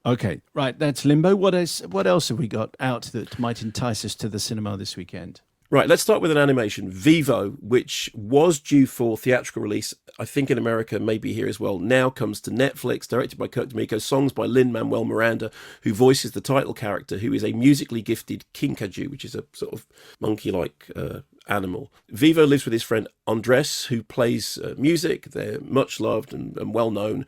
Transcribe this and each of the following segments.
Okay, right. That's Limbo. What else have we got out that might entice us to the cinema this weekend? Right, let's start with an animation. Vivo, which was due for theatrical release, I think in America, maybe here as well, now comes to Netflix, directed by Kirk D'Amico, songs by Lin-Manuel Miranda, who voices the title character, who is a musically gifted kinkajou, which is a sort of monkey-like animal. Vivo lives with his friend Andres, who plays music. They're much loved and well known.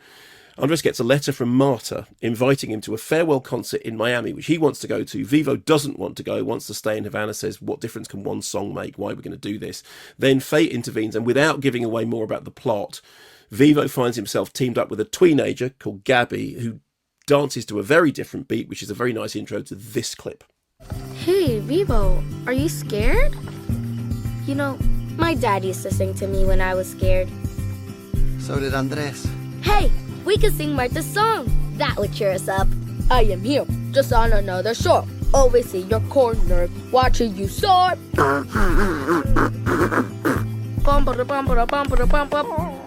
Andres gets a letter from Marta inviting him to a farewell concert in Miami, which he wants to go to. Vivo doesn't want to go, wants to stay in Havana, says, what difference can one song make? Why are we going to do this? Then fate intervenes, and without giving away more about the plot, Vivo finds himself teamed up with a teenager called Gabby, who dances to a very different beat, which is a very nice intro to this clip. Hey, Vivo, are you scared? You know, my dad used to sing to me when I was scared. So did Andres. Hey, we could sing Martha's song. That would cheer us up. I am here, just on another shore. Always in your corner, watching you soar.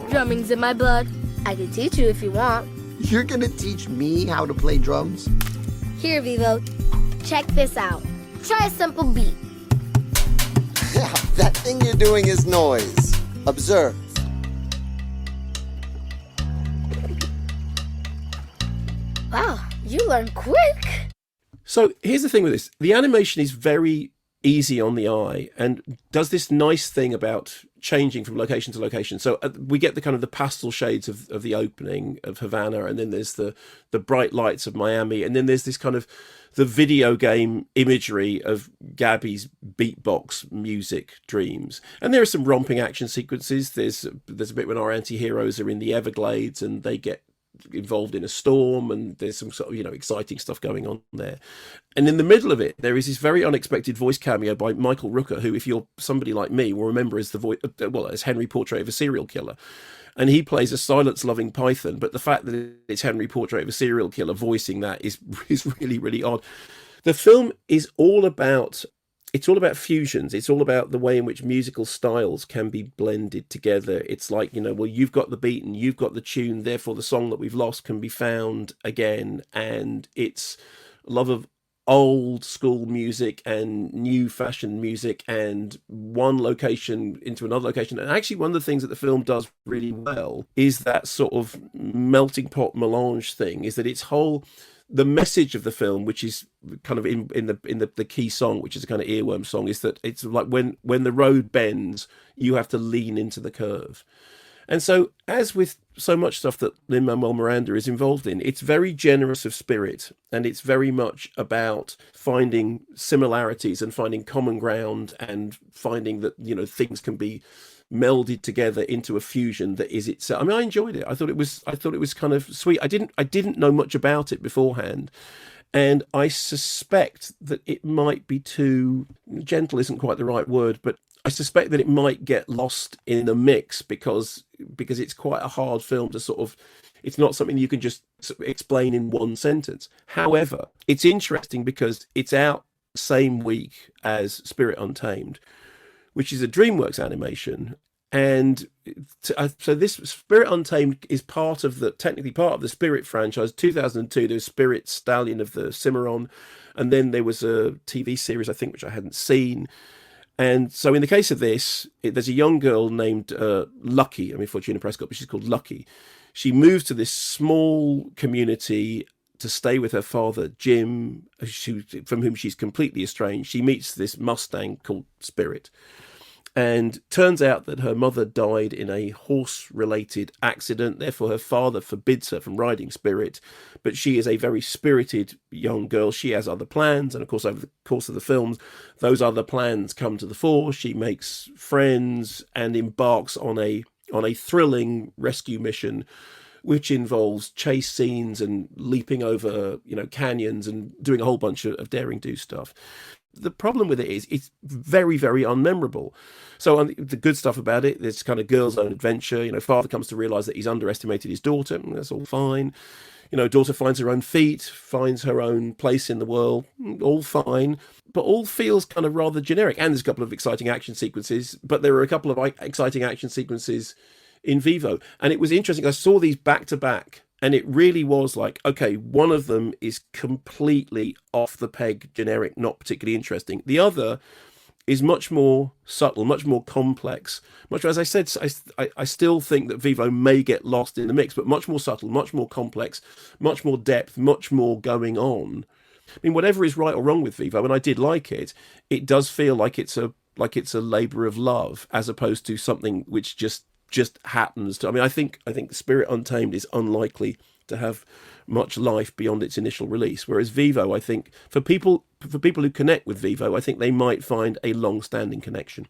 Drumming's in my blood. I can teach you if you want. You're gonna teach me how to play drums? Here, Vivo. Check this out. Try a simple beat. That thing you're doing is noise. Observe. Wow, you learn quick. So here's the thing with this. The animation is very easy on the eye and does this nice thing about changing from location to location. So we get the kind of the pastel shades of the opening of Havana, and then there's the bright lights of Miami, and then there's this kind of the video game imagery of Gabby's beatbox music dreams. And there are some romping action sequences. There's a bit when our anti-heroes are in the Everglades and they get involved in a storm, and there's some sort of exciting stuff going on there. And in the middle of it there is this very unexpected voice cameo by Michael Rooker, who, if you're somebody like me, will remember as the voice, well, as Henry Portrait of a Serial Killer, and he plays a silence loving python. But the fact that it's Henry Portrait of a Serial Killer voicing that is really odd. The film is all about fusions. It's all about the way in which musical styles can be blended together. It's like, well, you've got the beat and you've got the tune, therefore the song that we've lost can be found again. And it's love of old school music and new fashioned music and one location into another location. And actually, one of the things that the film does really well is that sort of melting pot melange thing, is that the message of the film, which is kind of in the key song, which is a kind of earworm song, is that it's like when the road bends, you have to lean into the curve. And so, as with so much stuff that Lin-Manuel Miranda is involved in, it's very generous of spirit, and it's very much about finding similarities and finding common ground and finding that things can be melded together into a fusion that is itself. I mean, I enjoyed it. I thought it was kind of sweet. I didn't know much about it beforehand, and I suspect that it might be too gentle, isn't quite the right word, but I suspect that it might get lost in the mix because it's quite a hard film to sort of. It's not something you can just explain in one sentence. However, it's interesting because it's out same week as Spirit Untamed, which is a DreamWorks animation. And so this Spirit Untamed is technically part of the Spirit franchise. 2002, there was Spirit Stallion of the Cimarron, and then there was a TV series, I think, which I hadn't seen. And so in the case of this, there's a young girl named Lucky, Fortuna Prescott, but she's called Lucky. She moves to this small community to stay with her father, Jim, from whom she's completely estranged. She meets this Mustang called Spirit. And turns out that her mother died in a horse-related accident. Therefore, her father forbids her from riding Spirit. But she is a very spirited young girl. She has other plans. And, of course, over the course of the films, those other plans come to the fore. She makes friends and embarks on a thrilling rescue mission, which involves chase scenes and leaping over, canyons and doing a whole bunch of daring do stuff. The problem with it is it's very, very unmemorable. So the good stuff about it, there's kind of girl's own adventure. Father comes to realise that he's underestimated his daughter. That's all fine. Daughter finds her own feet, finds her own place in the world. All fine. But all feels kind of rather generic. And there's a couple of exciting action sequences. But there are a couple of exciting action sequences in Vivo. And it was interesting. I saw these back to back And it really was like, okay, one of them is completely off the peg, generic, not particularly interesting. The other is much more subtle, much more complex. Much as I said, I still think that Vivo may get lost in the mix, but much more subtle, much more complex, much more depth, much more going on. I mean, whatever is right or wrong with Vivo, and I did like it, it does feel like it's a labour of love as opposed to something which just happens to. I mean, I think Spirit Untamed is unlikely to have much life beyond its initial release, whereas Vivo, I think for people who connect with Vivo, I think they might find a long-standing connection.